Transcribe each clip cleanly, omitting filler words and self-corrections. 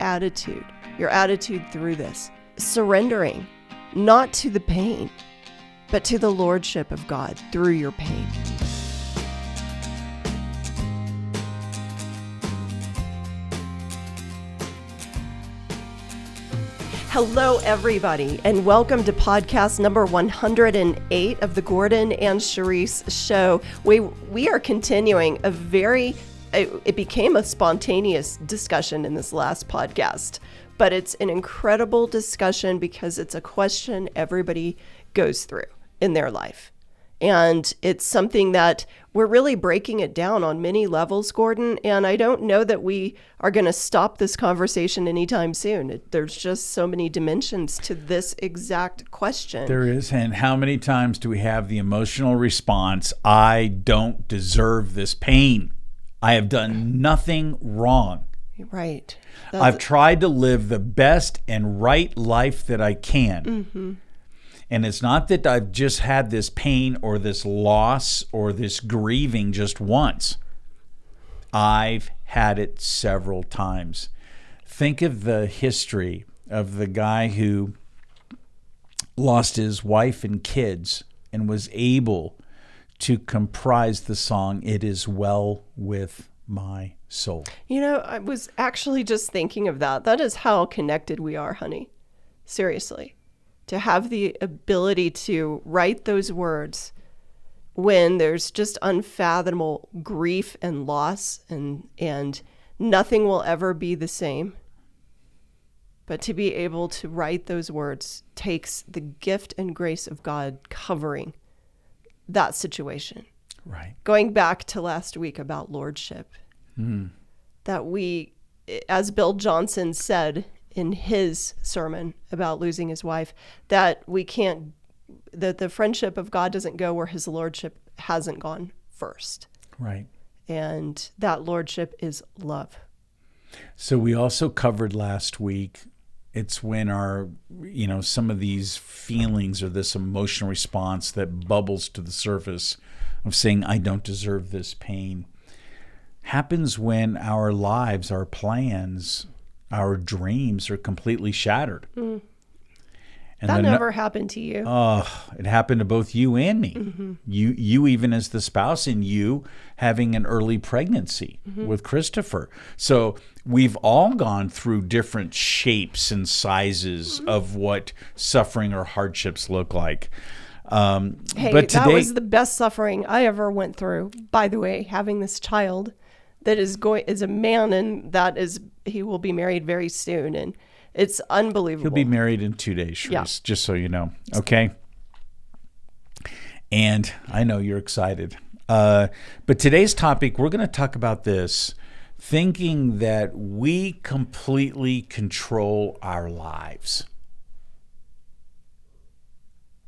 attitude through this. Surrendering, not to the pain, but to the lordship of God through your pain. Hello, everybody, and welcome to podcast number 108 of the Gordon and Cherise Show. We are continuing it became a spontaneous discussion in this last podcast, but it's an incredible discussion because it's a question everybody goes through in their life. And it's something that we're really breaking it down on many levels, Gordon. And I don't know that we are going to stop this conversation anytime soon. There's just so many dimensions to this exact question. There is. And how many times do we have the emotional response, I don't deserve this pain. I have done nothing wrong. Right. I've tried to live the best and right life that I can. Mm-hmm. And it's not that I've just had this pain or this loss or this grieving just once. I've had it several times. Think of the history of the guy who lost his wife and kids and was able to comprise the song, It Is Well With My Soul. You know, I was actually just thinking of that. That is how connected we are, honey. Seriously. To have the ability to write those words when there's just unfathomable grief and loss and nothing will ever be the same. But to be able to write those words takes the gift and grace of God covering that situation. Right. Going back to last week about lordship, that we, as Bill Johnson said in his sermon about losing his wife, that the friendship of God doesn't go where his lordship hasn't gone first. Right. And that lordship is love. So we also covered last week, it's when some of these feelings or this emotional response that bubbles to the surface of saying, I don't deserve this pain, happens when our lives, our plans, our dreams are completely shattered. And that never happened to you. It happened to both you and me. Mm-hmm. You even as the spouse, and you having an early pregnancy with Christopher. So we've all gone through different shapes and sizes of what suffering or hardships look like. But that was the best suffering I ever went through. By the way, having this child that is a man, and he will be married very soon, and it's unbelievable. He'll be married in 2 days, Cherise, just so you know. Okay? And I know you're excited. But today's topic, we're going to talk about this, thinking that we completely control our lives.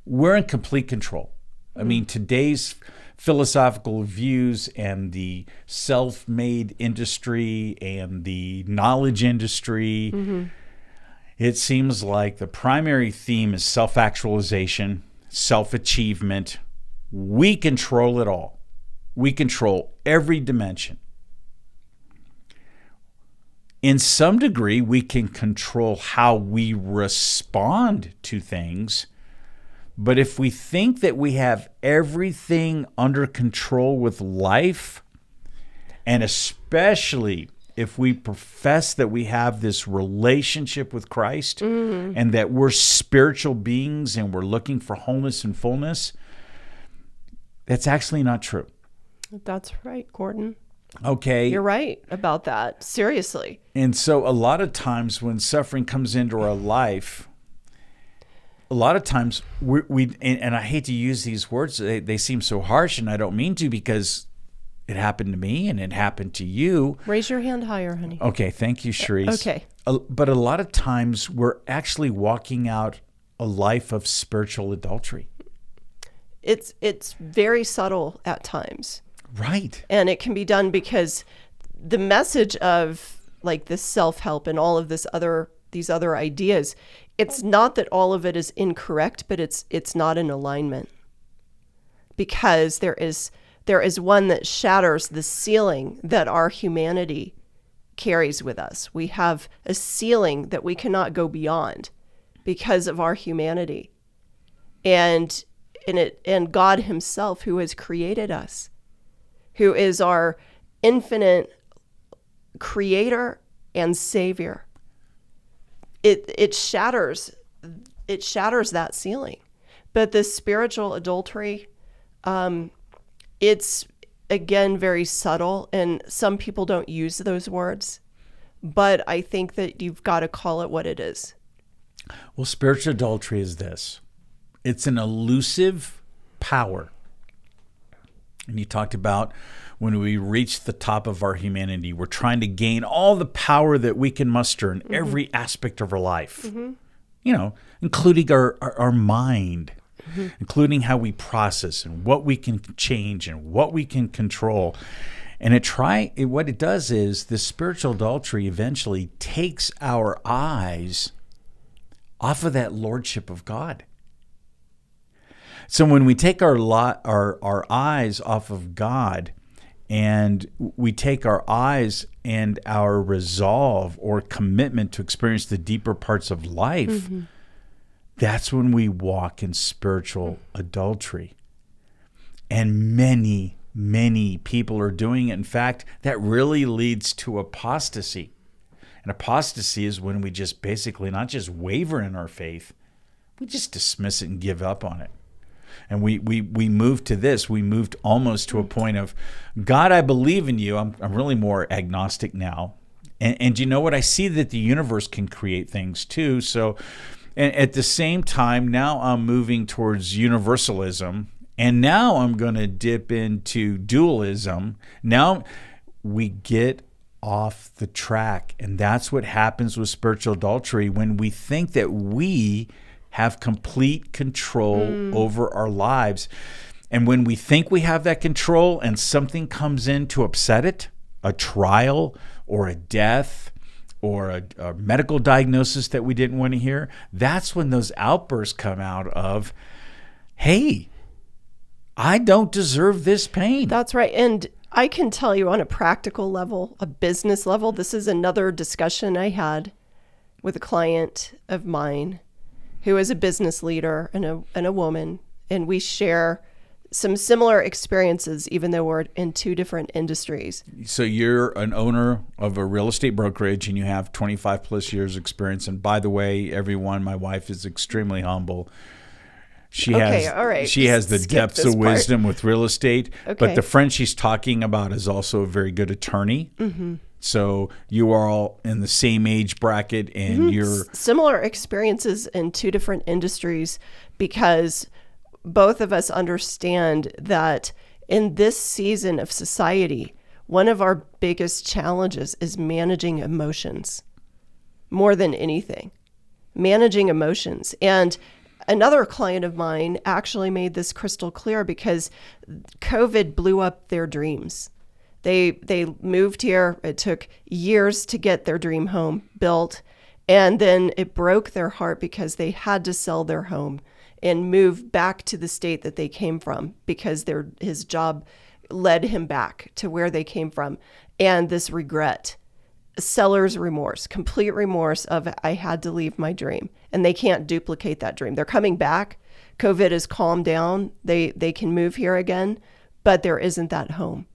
We're in complete control. I mean, today's philosophical views and the self-made industry and the knowledge industry, it seems like the primary theme is self-actualization, self-achievement. We control it all. We control every dimension. In some degree, we can control how we respond to things. But if we think that we have everything under control with life, and especially if we profess that we have this relationship with Christ and that we're spiritual beings and we're looking for wholeness and fullness, that's actually not true. That's right, Gordon. Okay. You're right about that. Seriously. And so a lot of times when suffering comes into our life, a lot of times and I hate to use these words, they seem so harsh, and I don't mean to, because it happened to me and it happened to you. Raise your hand higher, honey. Okay, thank you, Cherise. Okay. But a lot of times we're actually walking out a life of spiritual adultery. It's very subtle at times. Right. And it can be done because the message of like this self-help and all of these other ideas, it's not that all of it is incorrect, but it's not in alignment. Because there is one that shatters the ceiling that our humanity carries with us. We have a ceiling that we cannot go beyond because of our humanity. And God himself, who has created us, who is our infinite creator and savior, it shatters that ceiling. But the spiritual adultery, it's again very subtle, and some people don't use those words, but I think that you've got to call it what it is. Well, spiritual adultery is this. It's an elusive power. And you talked about when we reach the top of our humanity, we're trying to gain all the power that we can muster in every aspect of our life, including our mind, including how we process and what we can change and what we can control. And what it does is this spiritual adultery eventually takes our eyes off of that lordship of God. So when we take our eyes off of God, and we take our eyes and our resolve or commitment to experience the deeper parts of life, that's when we walk in spiritual adultery. And many, many people are doing it. In fact, that really leads to apostasy. And apostasy is when we just basically not just waver in our faith, we just dismiss it and give up on it. And we moved to this. We moved almost to a point of, God, I believe in you. I'm really more agnostic now. And you know what? I see that the universe can create things too. So and at the same time, now I'm moving towards universalism. And now I'm going to dip into dualism. Now we get off the track. And that's what happens with spiritual adultery when we think that we have complete control over our lives. And when we think we have that control and something comes in to upset it, a trial or a death or a medical diagnosis that we didn't want to hear, that's when those outbursts come out of, hey, I don't deserve this pain. That's right. And I can tell you on a practical level, a business level, this is another discussion I had with a client of mine who is a business leader and a woman, and we share some similar experiences, even though we're in two different industries. So you're an owner of a real estate brokerage, and you have 25 plus years experience. And by the way, everyone, my wife is extremely humble. She has the depths of wisdom with real estate, but the friend she's talking about is also a very good attorney. So you are all in the same age bracket, and you're similar experiences in two different industries, because both of us understand that in this season of society, one of our biggest challenges is managing emotions more than anything, managing emotions. And another client of mine actually made this crystal clear because COVID blew up their dreams. They moved here. It took years to get their dream home built. And then it broke their heart because they had to sell their home and move back to the state that they came from because his job led him back to where they came from. And this regret, seller's remorse, complete remorse of I had to leave my dream. And they can't duplicate that dream. They're coming back. COVID has calmed down. They can move here again, but there isn't that home.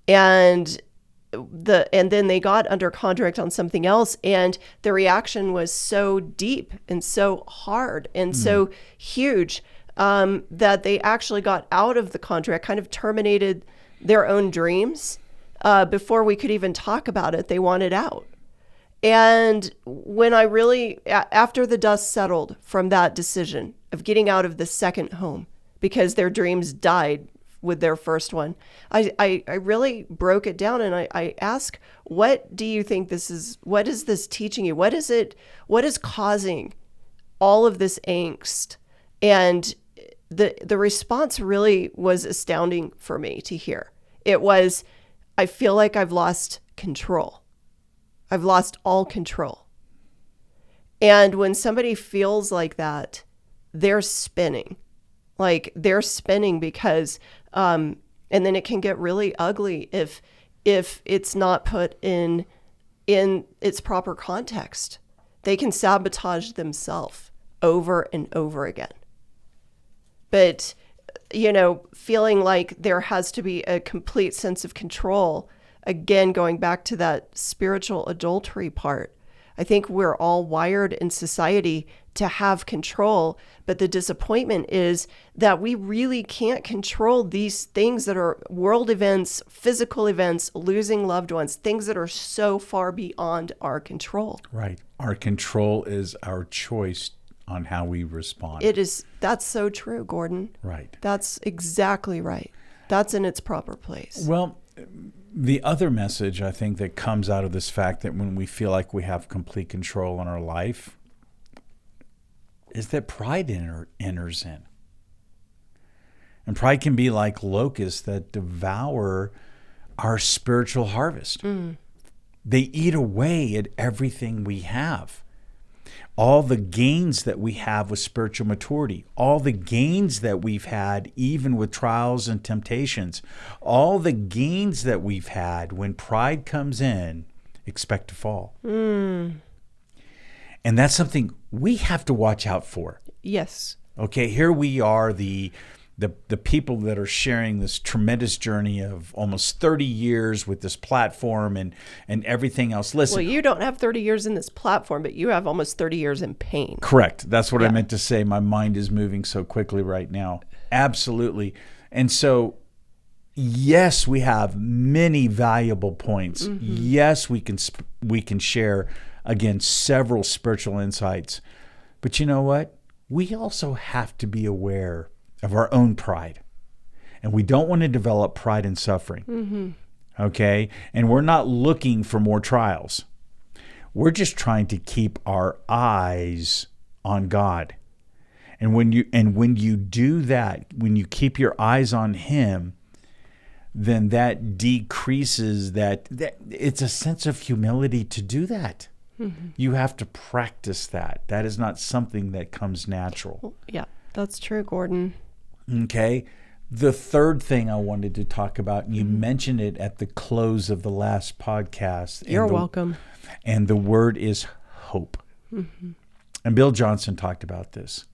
And then they got under contract on something else, and the reaction was so deep and so hard and so huge that they actually got out of the contract, kind of terminated their own dreams before we could even talk about it. They wanted out. And when after the dust settled from that decision of getting out of the second home because their dreams died with their first one, I really broke it down, and I asked, what do you think this is? What is this teaching you? What is causing all of this angst? And the response really was astounding for me to hear. It was, I feel like I've lost control. I've lost all control. And when somebody feels like that, they're spinning. Like they're spinning because, and then it can get really ugly if it's not put in in its proper context. They can sabotage themselves over and over again. But, feeling like there has to be a complete sense of control, again, going back to that spiritual adultery part, I think we're all wired in society to have control, but the disappointment is that we really can't control these things that are world events, physical events, losing loved ones, things that are so far beyond our control. Right. Our control is our choice on how we respond. It is. That's so true, Gordon. Right. That's exactly right. That's in its proper place. Well, the other message I think that comes out of this fact that when we feel like we have complete control in our life is that pride enters in. And pride can be like locusts that devour our spiritual harvest. They eat away at everything we have. All the gains that we have with spiritual maturity, all the gains that we've had even with trials and temptations, all the gains that we've had when pride comes in, expect to fall. And that's something we have to watch out for. Yes. Okay, here we are, the people that are sharing this tremendous journey of almost 30 years with this platform and everything else. Listen. Well, you don't have 30 years in this platform, but you have almost 30 years in pain. Correct. That's what I meant to say. My mind is moving so quickly right now. Absolutely. And so, yes, we have many valuable points. Yes, we can share, again, several spiritual insights. But you know what? We also have to be aware of our own pride. And we don't want to develop pride and suffering. Okay? And we're not looking for more trials. We're just trying to keep our eyes on God. And when you do that, when you keep your eyes on Him, then that decreases that it's a sense of humility to do that. You have to practice that. That is not something that comes natural. Yeah, that's true, Gordon. Okay. The third thing I wanted to talk about, and you mentioned it at the close of the last podcast. You're welcome. And the word is hope. And Bill Johnson talked about this.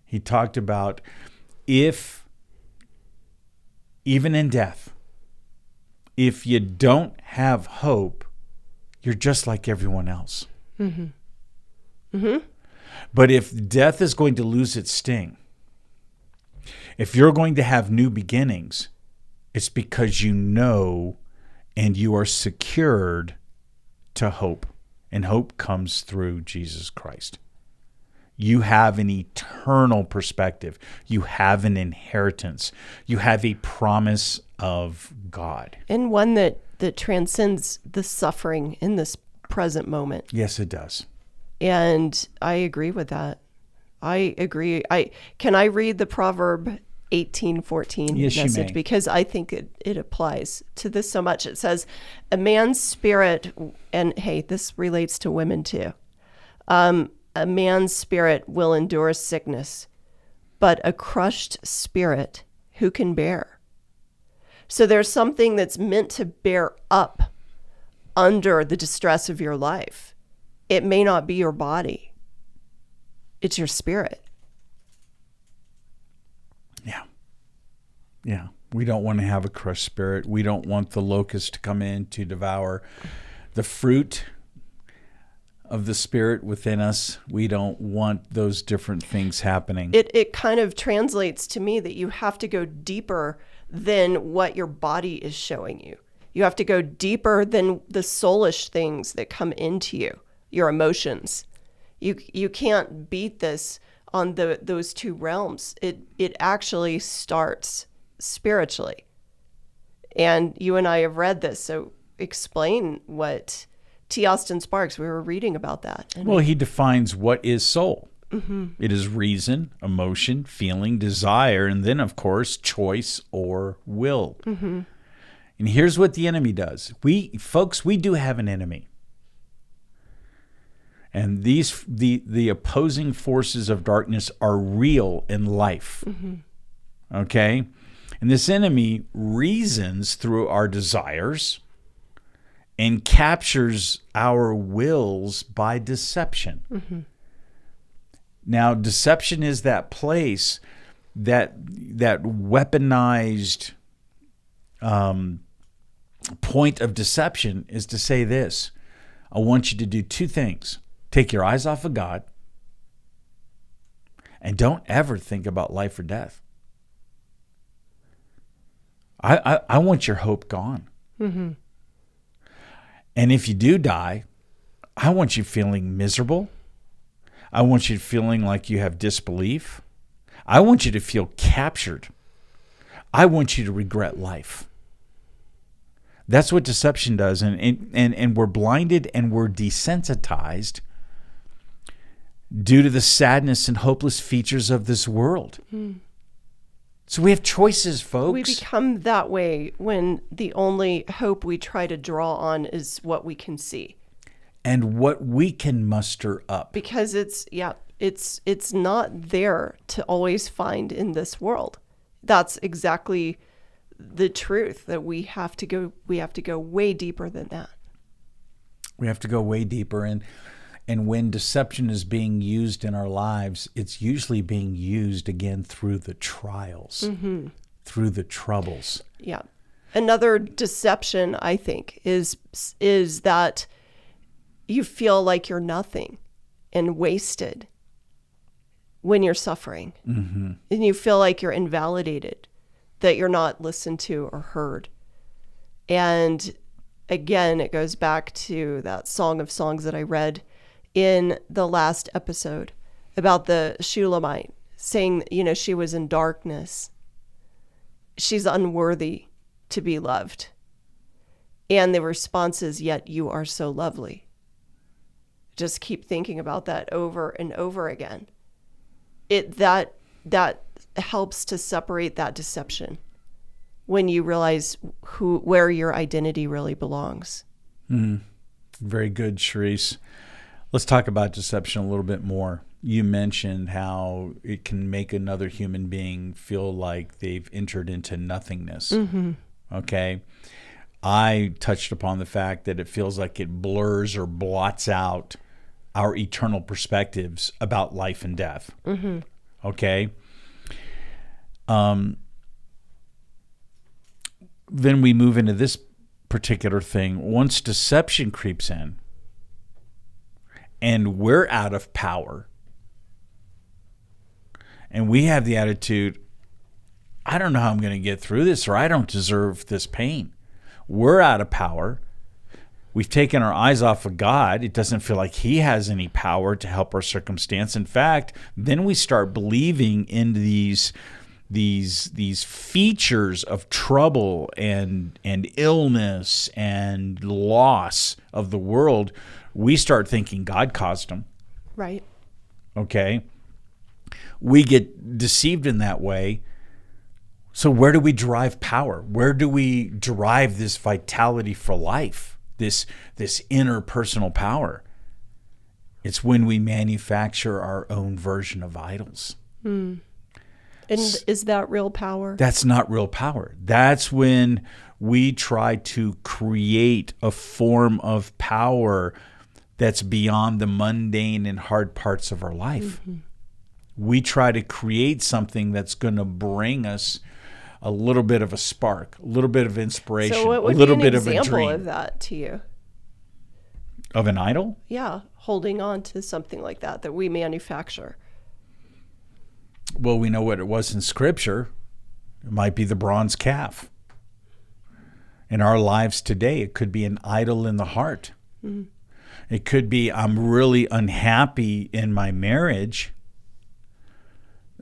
He talked about if, even in death, if you don't have hope, you're just like everyone else. But if death is going to lose its sting, if you're going to have new beginnings, it's because you know and you are secured to hope. And hope comes through Jesus Christ. You have an eternal perspective. You have an inheritance. You have a promise of God. And one that transcends the suffering in this present moment. Yes, it does. And I agree with that. I agree. Can I read the Proverb 18:14 Yes, message? you may. Because I think it applies to this so much. It says, a man's spirit, and hey, this relates to women too. A man's spirit will endure sickness, but a crushed spirit who can bear? So there's something that's meant to bear up under the distress of your life. It may not be your body. It's your spirit. Yeah. We don't want to have a crushed spirit. We don't want the locust to come in to devour the fruit of the Spirit within us. We don't want those different things happening. It kind of translates to me that you have to go deeper than what your body is showing you. You have to go deeper than the soulish things that come into you, your emotions. You can't beat this on those two realms. It actually starts spiritually. And you and I have read this, so explain what T. Austin Sparks, we were reading about that. Well, he defines what is soul. It is reason, emotion, feeling, desire, and then, of course, choice or will. And here's what the enemy does. We do have an enemy. And the opposing forces of darkness are real in life. Okay? And this enemy reasons through our desires and captures our wills by deception. Mm-hmm. Now, deception is that place, that weaponized point of deception is to say this: I want you to do two things. Take your eyes off of God, and don't ever think about life or death. I want your hope gone. Mm-hmm. And if you do die, I want you feeling miserable. I want you feeling like you have disbelief. I want you to feel captured. I want you to regret life. That's what deception does. And we're blinded and we're desensitized due to the sadness and hopeless features of this world. Mm. So we have choices, folks. We become that way when the only hope we try to draw on is what we can see. And what we can muster up. Because it's not there to always find in this world. That's exactly the truth, that we have to go way deeper than that. We have to go way deeper, and when deception is being used in our lives, it's usually being used again through the trials, mm-hmm. through the troubles. Yeah. Another deception, I think, is that you feel like you're nothing and wasted when you're suffering. Mm-hmm. And you feel like you're invalidated, that you're not listened to or heard. And again, it goes back to that Song of Songs that I read in the last episode about the Shulamite saying, she was in darkness. She's unworthy to be loved. And the response is, yet you are so lovely. Just keep thinking about that over and over again. That helps to separate that deception when you realize where your identity really belongs. Mm. Very good, Cherise. Let's talk about deception a little bit more. You mentioned how it can make another human being feel like they've entered into nothingness. Mm-hmm. Okay. I touched upon the fact that it feels like it blurs or blots out our eternal perspectives about life and death. Mm-hmm. Okay. Then we move into this particular thing. Once deception creeps in and we're out of power and we have the attitude, I don't know how I'm going to get through this, or I don't deserve this pain. We're out of power. We've taken our eyes off of God. It doesn't feel like he has any power to help our circumstance. In fact, then we start believing in these features of trouble and illness and loss of the world. We start thinking God caused them. Right. Okay. We get deceived in that way. So where do we derive power? Where do we derive this vitality for life? This interpersonal power? It's when we manufacture our own version of idols. Mm. And is that real power? That's not real power. That's when we try to create a form of power that's beyond the mundane and hard parts of our life. Mm-hmm. We try to create something that's going to bring us a little bit of a spark, a little bit of inspiration, so what would a little be an bit of a dream. Example of that to you? Of an idol? Yeah, holding on to something like that we manufacture. Well, we know what it was in Scripture. It might be the bronze calf. In our lives today, it could be an idol in the heart. Mm-hmm. It could be, I'm really unhappy in my marriage.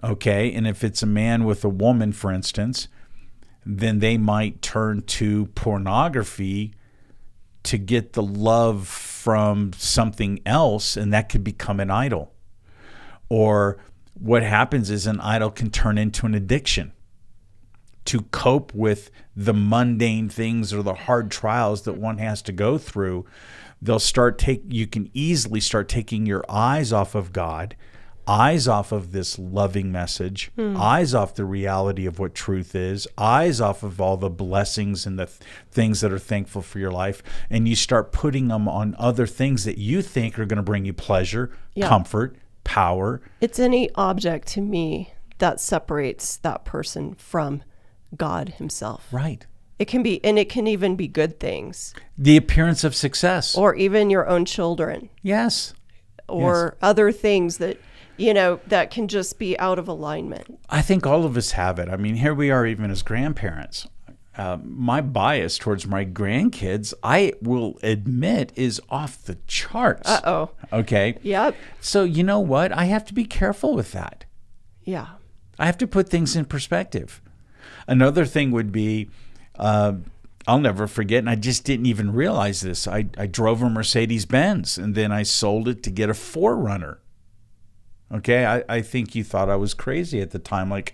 Okay, and if it's a man with a woman, for instance, then they might turn to pornography to get the love from something else, and that could become an idol. Or what happens is an idol can turn into an addiction to cope with the mundane things or the hard trials that one has to go through. You can easily start taking your eyes off of God, eyes off of this loving message, eyes off the reality of what truth is, eyes off of all the blessings and the things that are thankful for your life, and you start putting them on other things that you think are going to bring you pleasure, comfort, power. It's any object to me that separates that person from God himself. Right. It can be, and it can even be good things. The appearance of success. Or even your own children. Yes. Or other things that, that can just be out of alignment. I think all of us have it. I mean, here we are even as grandparents. My bias towards my grandkids, I will admit, is off the charts. Uh-oh. Okay? Yep. So you know what? I have to be careful with that. Yeah. I have to put things in perspective. Another thing would be, I'll never forget, and I just didn't even realize this. I drove a Mercedes-Benz, and then I sold it to get a 4Runner. Okay? I think you thought I was crazy at the time. Like,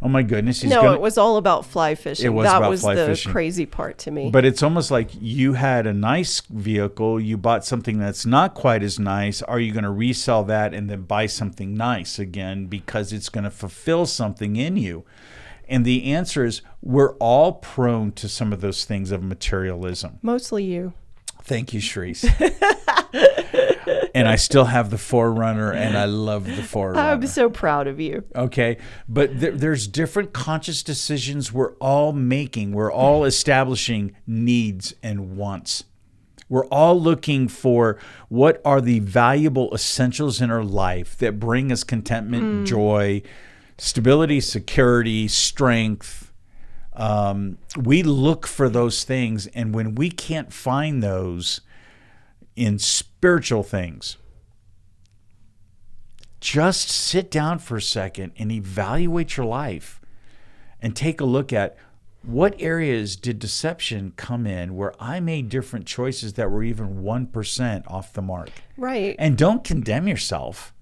oh my goodness. It was all about fly fishing. It was that about was fly the fishing. Crazy part to me. But it's almost like you had a nice vehicle, you bought something that's not quite as nice. Are you going to resell that and then buy something nice again because it's going to fulfill something in you? And the answer is we're all prone to some of those things of materialism. Mostly you. Thank you, Cherise. And I still have the 4Runner, and I love the 4Runner. I'm so proud of you. Okay, but there's different conscious decisions we're all making. We're all establishing needs and wants. We're all looking for what are the valuable essentials in our life that bring us contentment, joy, stability, security, strength. We look for those things, and when we can't find those in spiritual things, just sit down for a second and evaluate your life and take a look at what areas did deception come in where I made different choices that were even 1% off the mark. Right. And don't condemn yourself.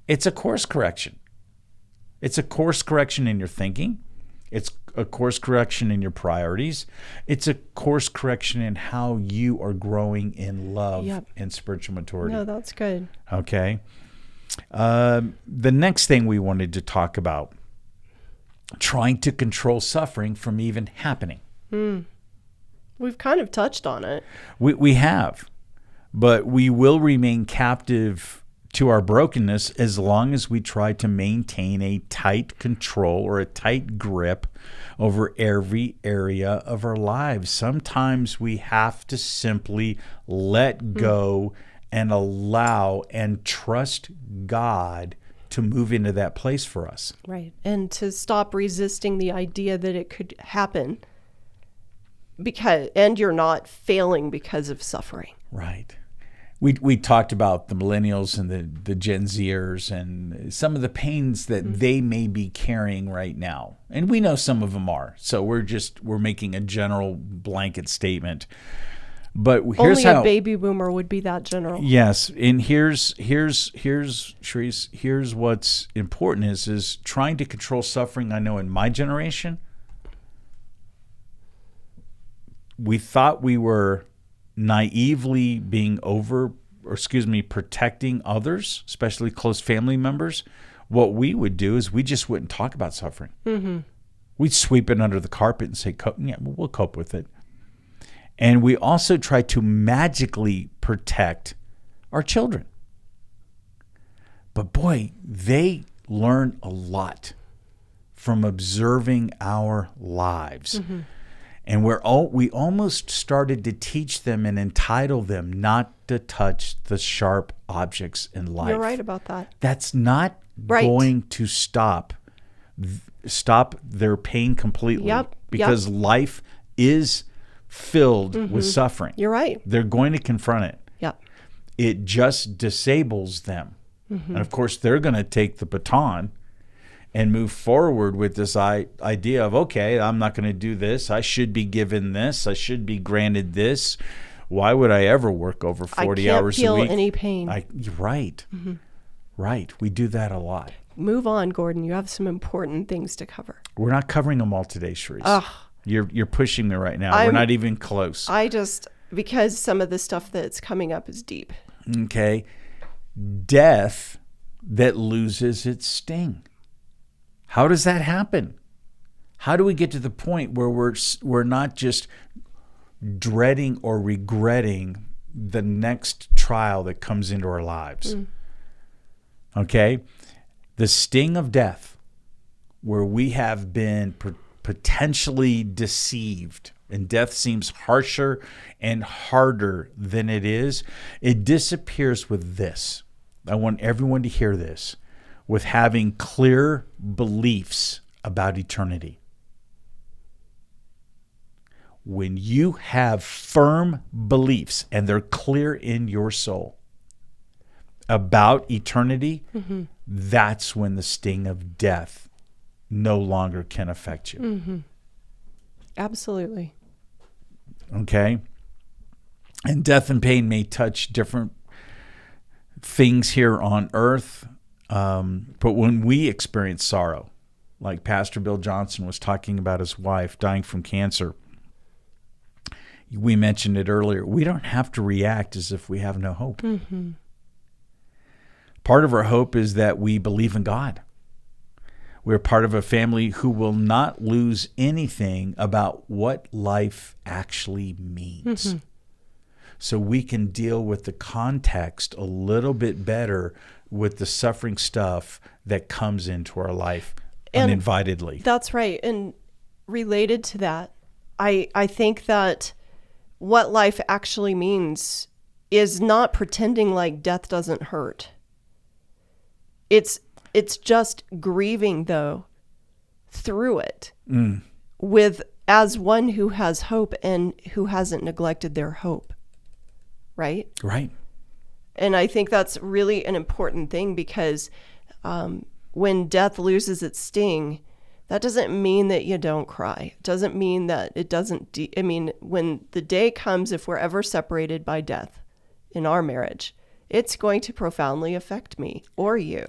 It's a course correction. It's a course correction in your thinking. It's a course correction in your priorities. It's a course correction in how you are growing in love and spiritual maturity. No, that's good. Okay. The next thing we wanted to talk about, trying to control suffering from even happening. We've kind of touched on it. We have, but we will remain captive to our brokenness as long as we try to maintain a tight control or a tight grip over every area of our lives. Sometimes we have to simply let go and allow and trust God to move into that place for us. Right. And to stop resisting the idea that it could happen and you're not failing because of suffering. Right. We talked about the millennials and the Gen Zers and some of the pains that they may be carrying right now. And we know some of them are. So we're making a general blanket statement. But here's only a baby boomer would be that general. Yes, and here's Cherise, here's what's important is trying to control suffering. I know in my generation, we thought we were naively protecting others, especially close family members. What we would do is we just wouldn't talk about suffering. Mm-hmm. We'd sweep it under the carpet and say, yeah, we'll cope with it. And we also try to magically protect our children. But boy, they learn a lot from observing our lives. Mm-hmm. And we almost started to teach them and entitle them not to touch the sharp objects in life. You're right about that. That's not going to stop their pain completely. Because life is filled with suffering. You're right. They're going to confront it. Yep. It just disables them. Mm-hmm. And of course, they're going to take the baton and move forward with this idea of, okay, I'm not going to do this. I should be given this. I should be granted this. Why would I ever work over 40 hours a week? I can't feel any pain. Right. Mm-hmm. Right. We do that a lot. Move on, Gordon. You have some important things to cover. We're not covering them all today, Cherise. You're pushing me right now. We're not even close. Because some of the stuff that's coming up is deep. Okay. Death that loses its sting. How does that happen? How do we get to the point where we're not just dreading or regretting the next trial that comes into our lives? Okay? The sting of death, where we have been potentially deceived, and death seems harsher and harder than it is, it disappears with this. I want everyone to hear this, with having clear beliefs about eternity. When you have firm beliefs, and they're clear in your soul about eternity, that's when the sting of death no longer can affect you. Absolutely. Okay? And death and pain may touch different things here on earth, but when we experience sorrow, like Pastor Bill Johnson was talking about his wife dying from cancer, we mentioned it earlier, we don't have to react as if we have no hope. Part of our hope is that we believe in God. We're part of a family who will not lose anything about what life actually means. So we can deal with the context a little bit better with the suffering stuff that comes into our life uninvitedly. That's right. And related to that, I think that what life actually means is not pretending like death doesn't hurt. It's just grieving, though, through it with as one who has hope and who hasn't neglected their hope. Right? Right. And I think that's really an important thing, because when death loses its sting, that doesn't mean that you don't cry. It doesn't mean that it doesn't. When the day comes, if we're ever separated by death in our marriage, it's going to profoundly affect me or you.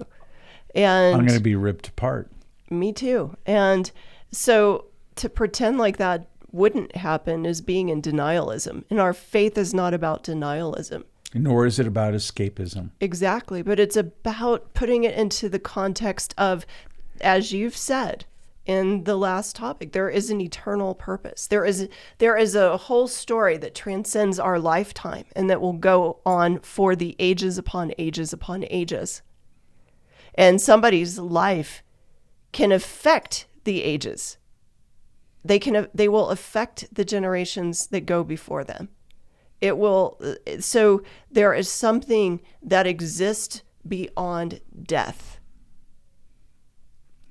And I'm going to be ripped apart. Me too. And so to pretend like that wouldn't happen is being in denialism. And our faith is not about denialism. Nor is it about escapism. Exactly. But it's about putting it into the context of, as you've said in the last topic, there is an eternal purpose. There is a whole story that transcends our lifetime and that will go on for the ages upon ages upon ages. And somebody's life can affect the ages. They will affect the generations that go before them. It will. So there is something that exists beyond death.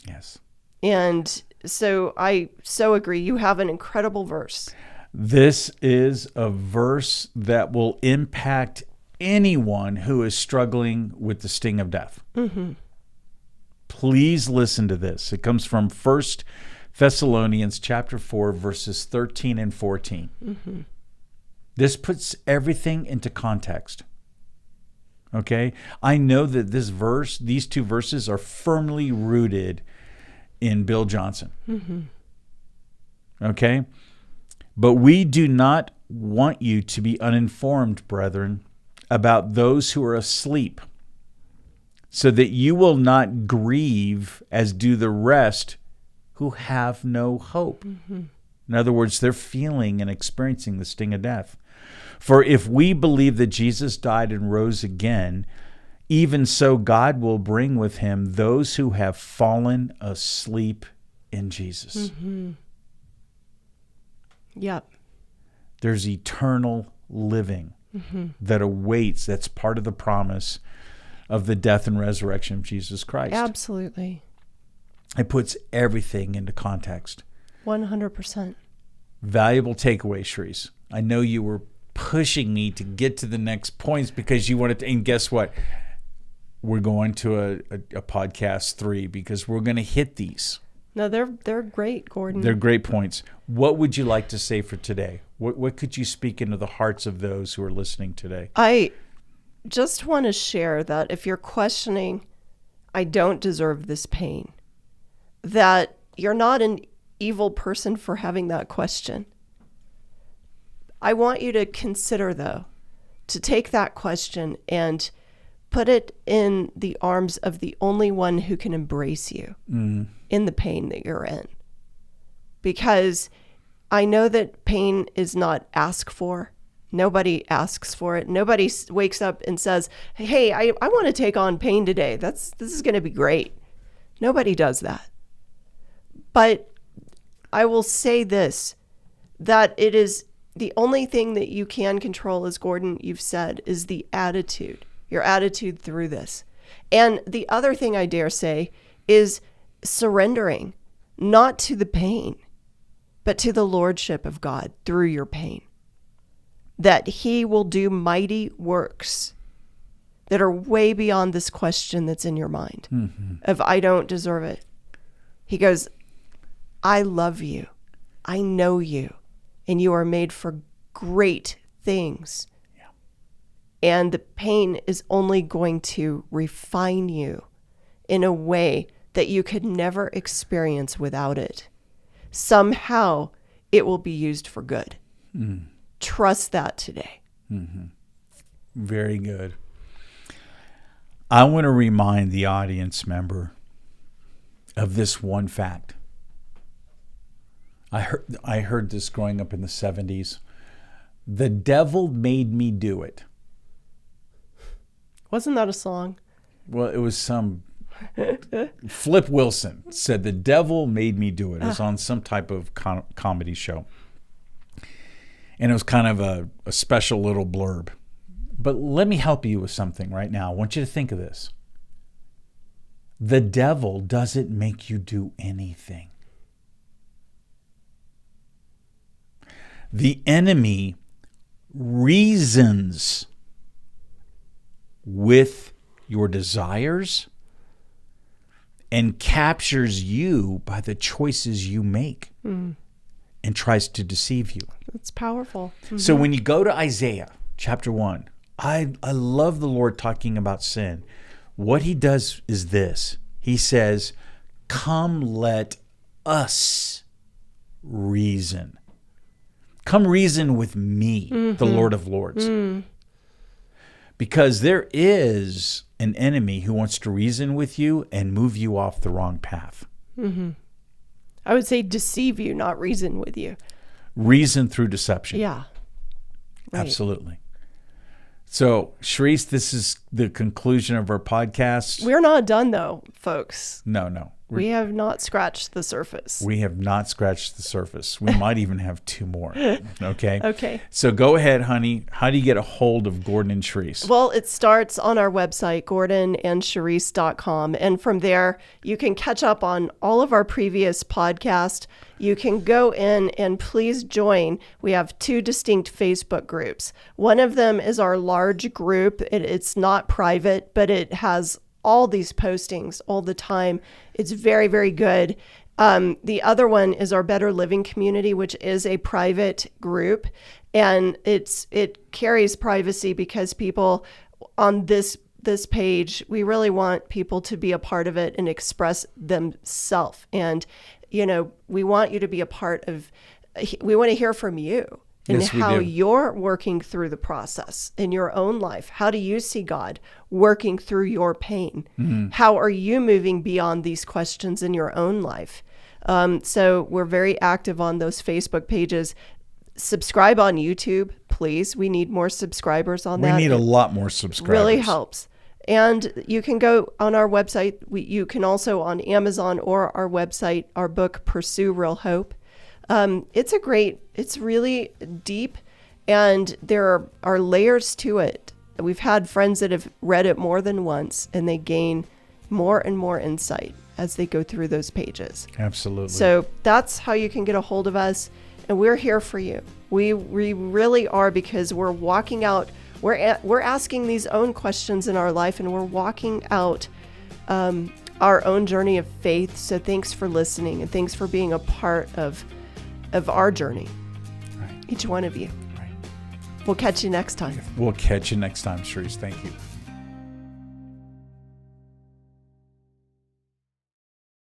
Yes. And so I so agree. You have an incredible verse. This is a verse that will impact anyone who is struggling with the sting of death. Please listen to this. It comes from 1 Thessalonians chapter 4, verses 13 and 14. This puts everything into context. Okay? I know that these two verses are firmly rooted in Bill Johnson. Okay? But we do not want you to be uninformed, brethren, about those who are asleep, so that you will not grieve as do the rest who have no hope. In other words, they're feeling and experiencing the sting of death. For if we believe that Jesus died and rose again, even so God will bring with him those who have fallen asleep in Jesus. Yep. There's eternal living that awaits. That's part of the promise of the death and resurrection of Jesus Christ. Absolutely. It puts everything into context. 100%. Valuable takeaway, Cherise. I know you were pushing me to get to the next points because you wanted to, and guess what? We're going to a podcast 3 because we're going to hit these. No, they're great, Gordon. They're great points. What would you like to say for today? What could you speak into the hearts of those who are listening today? I just want to share that if you're questioning, I don't deserve this pain, that you're not an evil person for having that question. I want you to consider, though, to take that question and put it in the arms of the only one who can embrace you in the pain that you're in. Because I know that pain is not asked for. Nobody asks for it. Nobody wakes up and says, hey, I want to take on pain today. This is going to be great. Nobody does that. But I will say this, that it is the only thing that you can control, as Gordon, you've said, is the attitude, your attitude through this. And the other thing I dare say is surrendering, not to the pain, but to the lordship of God through your pain. That he will do mighty works that are way beyond this question that's in your mind of, I don't deserve it. He goes, I love you. I know you. And you are made for great things. Yeah. And the pain is only going to refine you in a way that you could never experience without it. Somehow it will be used for good. Trust that today. Very good. I want to remind the audience member of this one fact. I heard this growing up in the 70s. The devil made me do it. Wasn't that a song? Well, it was some... Flip Wilson said the devil made me do it. It was on some type of comedy show. And it was kind of a special little blurb. But let me help you with something right now. I want you to think of this. The devil doesn't make you do anything. The enemy reasons with your desires and captures you by the choices you make and tries to deceive you. It's powerful. So when you go to Isaiah chapter 1, I love the Lord talking about sin. What he does is this. He says, come let us reason. Come reason with me, the Lord of Lords. Because there is an enemy who wants to reason with you and move you off the wrong path. I would say deceive you, not reason with you. Reason through deception. Yeah. Right. Absolutely. So, Cherise, this is the conclusion of our podcast. We're not done, though, folks. No. We have not scratched the surface. We have not scratched the surface. We might even have 2 more. Okay? Okay. So go ahead, honey. How do you get a hold of Gordon and Cherise? Well, it starts on our website, gordonandcherise.com. And from there, you can catch up on all of our previous podcasts. You can go in and please join. We have 2 distinct Facebook groups. One of them is our large group. It's not private, but it has all these postings all the time. It's very, very good. The other one is our Better Living community, which is a private group. And it carries privacy because people on this page, we really want people to be a part of it and express themselves. And, we want you to be a part of, we want to hear from you. And yes, how you're working through the process in your own life. How do you see God working through your pain? How are you moving beyond these questions in your own life? So we're very active on those Facebook pages. Subscribe on YouTube, please. We need more subscribers on that. We need a lot more subscribers. Really helps. And you can go on our website. You can also on Amazon or our website, our book, Pursue Real Hope. It's really deep, and there are layers to it. We've had friends that have read it more than once, and they gain more and more insight as they go through those pages. Absolutely. So that's how you can get a hold of us, and we're here for you. We really are, because we're walking out, we're asking these own questions in our life, and we're walking out our own journey of faith. So thanks for listening, and thanks for being a part of our journey. Right. Each one of you. Right. We'll catch you next time. We'll catch you next time, Cherise. Thank you.